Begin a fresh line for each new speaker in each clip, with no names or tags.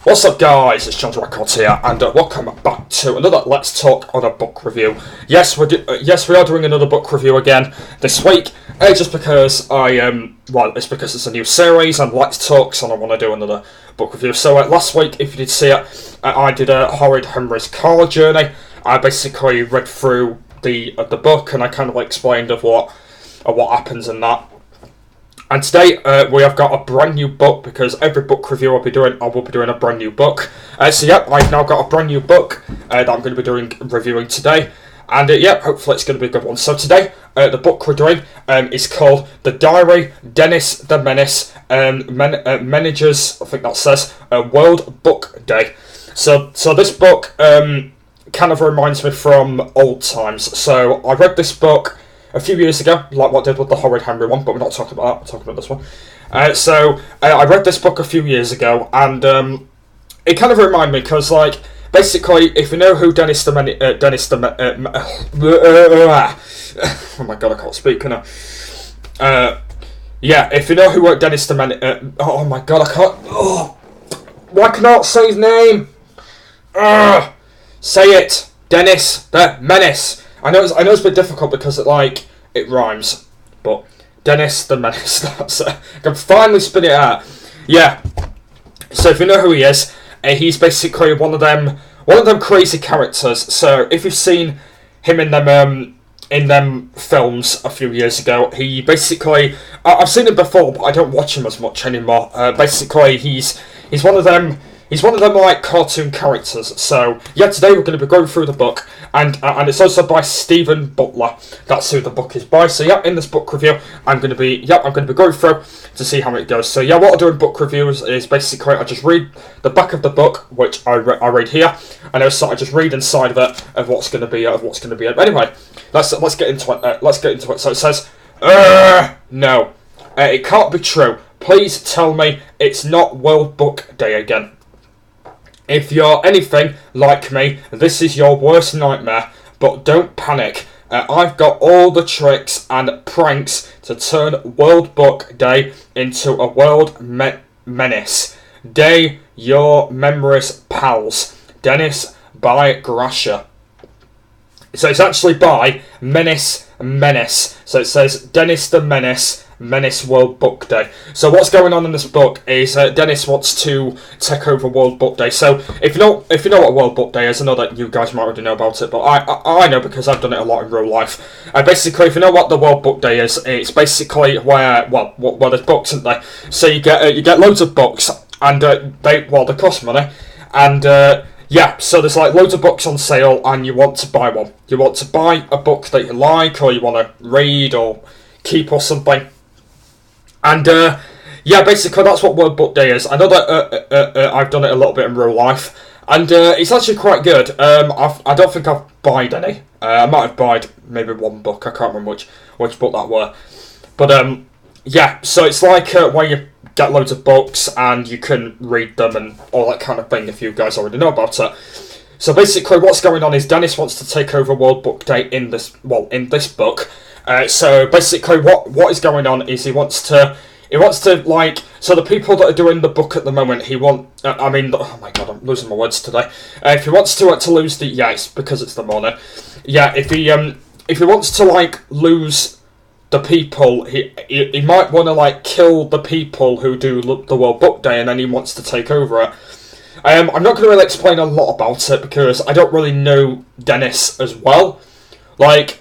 What's up, guys? It's John's Records here, and welcome back to another Let's Talk on a book review. Yes, we are doing another book review again this week. Just because it's because it's a new series and Let's Talks, and I want to do another book review. So last week, if you did see it, I did a Horrid Henry's car journey. I basically read through the book and I kind of explained of what happens in that. And today we have got a brand new book, because every book review I will be doing a brand new book. So yeah, I've now got a brand new book that I'm going to be reviewing today. And yeah, hopefully it's going to be a good one. So today, the book we're doing is called The Diary, Menace the Menace, Managers, I think that says, World Book Day. So this book kind of reminds me from old times. So I read this book a few years ago, like what I did with the Horrid Henry one, but we're not talking about that, we're talking about this one. I read this book a few years ago, and it kind of reminded me, because, like, basically, if you know who Menace, oh my god, I can't speak, can I? Yeah, if you know who Menace, oh my god, I can't, why can I not say his name? Say it, Menace the Menace. I know it's a bit difficult because it rhymes, but Menace the Menace. That's I can finally spit it out. Yeah. So if you know who he is, he's basically one of them crazy characters. So if you've seen him in them films a few years ago, he basically I've seen him before, but I don't watch him as much anymore. Basically, he's one of them. He's one of them like cartoon characters. So yeah, today we're going to be going through the book, and it's also by Stephen Butler. That's who the book is by. So yeah, in this book review, I'm going to be going through to see how it goes. So yeah, what I do in book reviews is basically I just read the back of the book, which I read here, and I just read inside of it of what's going to be it. But anyway, let's get into it. So it says, no, it can't be true. Please tell me it's not World Book Day again. If you're anything like me, this is your worst nightmare, but don't panic. I've got all the tricks and pranks to turn World Book Day into a world menace. Day your memories pals. Dennis by Grasher. So it's actually by Menace. So it says Dennis the Menace World Book Day. So what's going on in this book is Dennis wants to take over World Book Day. So if you know what World Book Day is, I know that you guys might already know about it, but I know because I've done it a lot in real life. Basically, if you know what the World Book Day is, it's basically where there's books, isn't there? So you get loads of books, and they cost money, and yeah, so there's like loads of books on sale, and you want to buy one. You want to buy a book that you like, or you want to read or keep or something. And yeah, basically that's what World Book Day is. I know that I've done it a little bit in real life, and it's actually quite good. I don't think I've buyed any. I might have bought maybe one book. I can't remember which book that were. But yeah, so it's like where you get loads of books and you can read them and all that kind of thing, if you guys already know about it. So basically what's going on is Dennis wants to take over World Book Day in this book. So basically what is going on is he wants to like, so the people that are doing the book at the moment, oh my god, I'm losing my words today. If he wants to lose the, yeah, it's because it's the morning. Yeah, if he wants to like lose the people, he might want to like kill the people who do the World Book Day, and then he wants to take over it. I'm not going to really explain a lot about it because I don't really know Dennis as well. Like,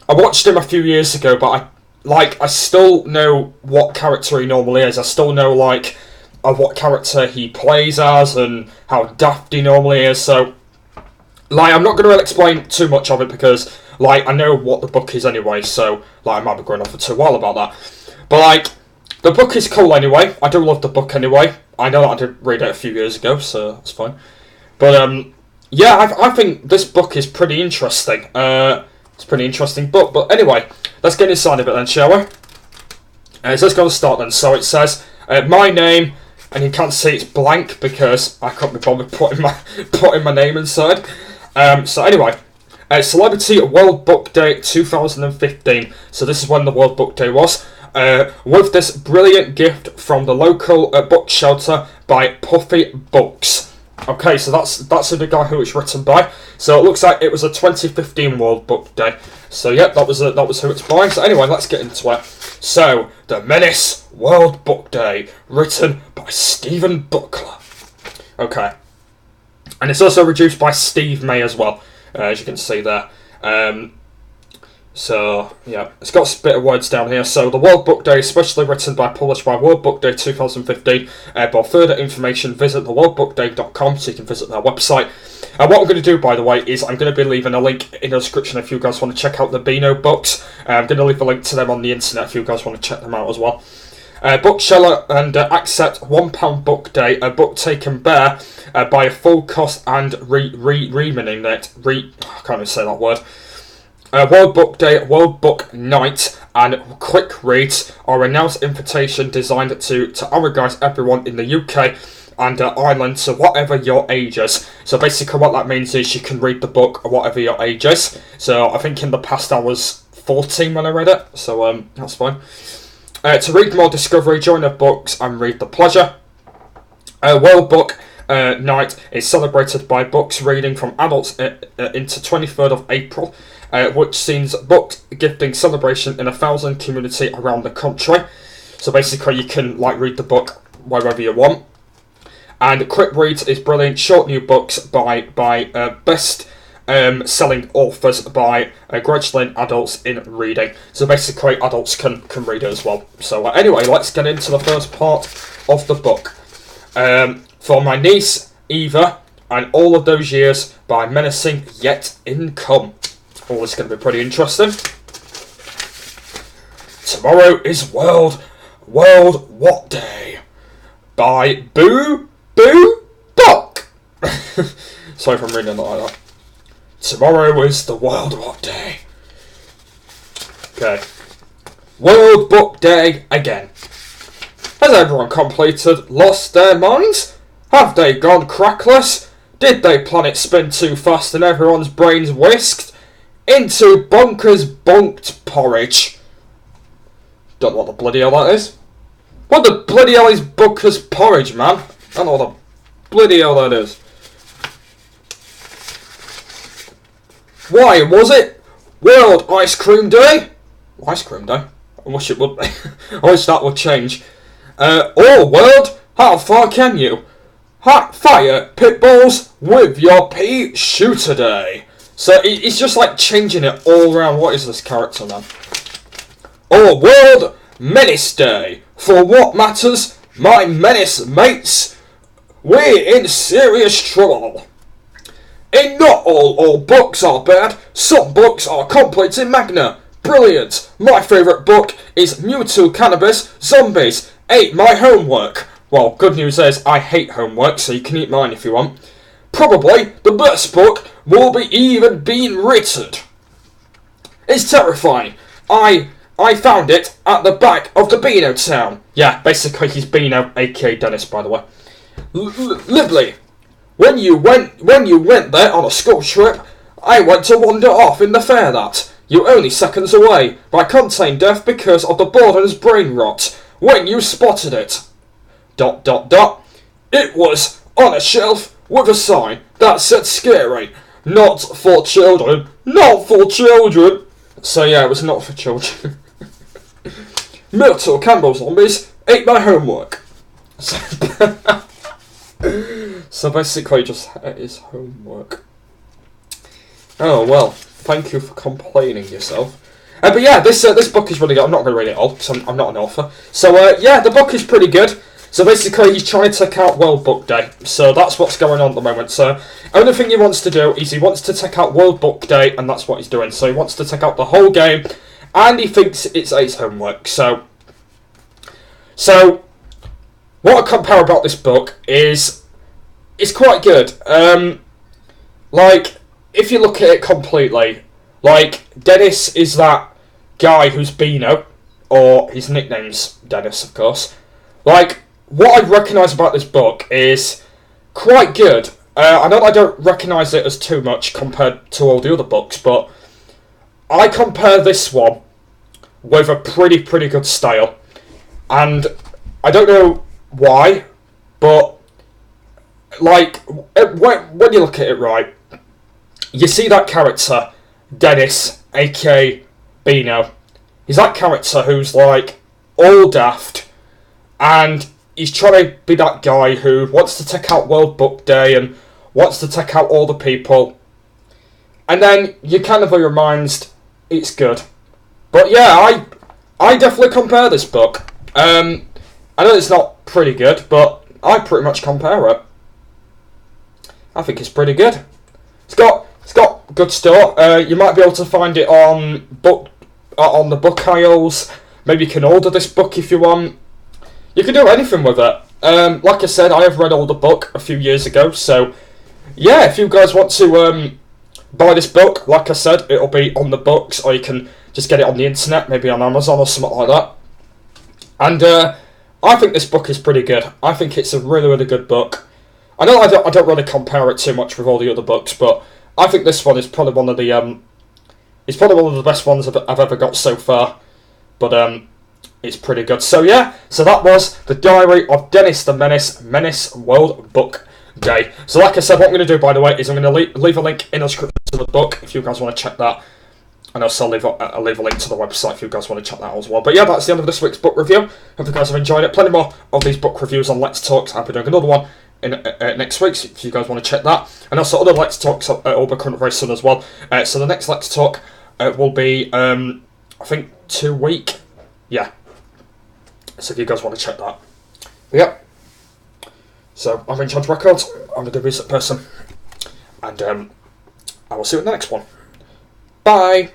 I watched him a few years ago, but I still know what character he normally is. I still know like what character he plays as and how daft he normally is. So like, I'm not going to really explain too much of it because like I know what the book is anyway. So like I might be going off for too while about that. But like, the book is cool anyway. I do love the book anyway. I know that I did read it a few years ago, so that's fine. But yeah, I think this book is pretty interesting. It's a pretty interesting book. But anyway, let's get inside of it then, shall we? So let's go and start then. So it says, my name, and you can't see it's blank because I can't be bothered putting my name inside. So anyway, Celebrity World Book Day 2015. So this is when the World Book Day was. with this brilliant gift from the local book shelter by Puffy Books. Okay, so that's the guy who it's written by. So it looks like it was a 2015 World Book Day. So yeah, that was who it's by. So anyway, let's get into it. So, The Menace World Book Day, written by Stephen Buckler. Okay. And it's also reduced by Steve May as well, as you can see there. So, yeah, it's got a bit of words down here. So, the World Book Day is specially written by, published by World Book Day 2015. For further information, visit theworldbookday.com, so you can visit their website. What I'm going to do, by the way, is I'm going to be leaving a link in the description if you guys want to check out the Beano books. I'm going to leave a link to them on the internet if you guys want to check them out as well. Bookseller and accept £1 Book Day, a book taken bare by a full cost and remaining it. I can't even say that word. World Book Day, World Book Night, and Quick Reads are a announced invitation designed to arrogise everyone in the UK and Ireland to whatever your age is. So basically what that means is you can read the book whatever your age is. So I think in the past I was 14 when I read it, so that's fine. To read more discovery, join the books and read the pleasure. World Book Night is celebrated by books reading from adults into 23rd of April, which sees book gifting celebration in 1,000 community around the country. So basically you can read the book wherever you want. And Quick Reads is brilliant, short new books by best selling authors by graduating adults in reading. So basically adults can read it as well. So anyway, let's get into the first part of the book. For my niece Eva and all of those years by Menacing Yet Income. Oh, it's going to be pretty interesting. Tomorrow is World What Day by Boo Buck. Sorry if I'm reading it like that. Tomorrow is the World What Day. Okay. World Book Day again. Has everyone completed Lost Their Minds? Have they gone crackless? Did they planet spin too fast and everyone's brains whisked into bonkers bonked porridge? Don't know what the bloody hell that is. What the bloody hell is bonkers porridge, man? I don't know what the bloody hell that is. Why was it World Ice Cream Day? Ice Cream Day? I wish it would be. I wish that would change. Oh, world, how far can you? Fire pitbulls with your pea shooter day. So he's just changing it all around. What is this character, man? Oh, world, Menace Day. For what matters, my menace mates, we're in serious trouble. And not all books are bad. Some books are complete in magna. Brilliant. My favourite book is Mewtwo Cannabis Zombies. Ate my homework. Well, good news is I hate homework, so you can eat mine if you want. Probably the best book will be even being written. It's terrifying. I found it at the back of the Beano town. Yeah, basically he's Beano, aka Dennis, by the way. Lively. When you went there on a school trip, I went to wander off in the fair that. You're only seconds away, but I contained death because of the boarder's brain rot. When you spotted it. ... It was on a shelf with a sign that said scary. Not for children. Not for children. So yeah, it was not for children. Myrtle Campbell zombies ate my homework. So basically just his homework. Oh well, thank you for complaining yourself. But yeah, this book is really good. I'm not going to read it all, because I'm not an author. So yeah, the book is pretty good. So basically he's trying to take out World Book Day. So that's what's going on at the moment. So only thing he wants to do is he wants to take out World Book Day, and that's what he's doing. So he wants to take out the whole game, and he thinks it's his homework. So what I compare about this book is it's quite good. If you look at it completely, Dennis is that guy who's Beano, or his nickname's Dennis, of course. What I recognise about this book is quite good. I know I don't recognise it as too much compared to all the other books, but I compare this one with a pretty good style. And I don't know why, but like when you look at it right, you see that character, Dennis, aka Beano. He's that character who's like all daft, and he's trying to be that guy who wants to take out World Book Day and wants to take out all the people. And then you kind of are reminded it's good. But yeah, I definitely compare this book. I know it's not pretty good, but I pretty much compare it. I think it's pretty good. It's got good stuff. You might be able to find it on the book aisles. Maybe you can order this book if you want. You can do anything with it. Like I said, I have read all the book a few years ago, so yeah, if you guys want to buy this book, like I said, it'll be on the books, or you can just get it on the internet, maybe on Amazon or something like that. And I think this book is pretty good. I think it's a really good book. I know I don't really compare it too much with all the other books, but I think this one is probably one of the best ones I've ever got so far. But it's pretty good. So yeah, so that was The Diary of Dennis the Menace World Book Day. So like I said, what I'm going to do, by the way, is I'm going to leave a link in the description to the book if you guys want to check that. And also I'll leave a link to the website if you guys want to check that out as well. But yeah, that's the end of this week's book review. Hope you guys have enjoyed it. Plenty more of these book reviews on Let's Talks. I'll be doing another one in next week, so if you guys want to check that. And also other Let's Talks will be coming very soon as well. So the next Let's Talk will be, I think, 2 week. Yeah. So if you guys want to check that. But yeah. So I'm in Charge Records. I'm a good music person. And I will see you in the next one. Bye.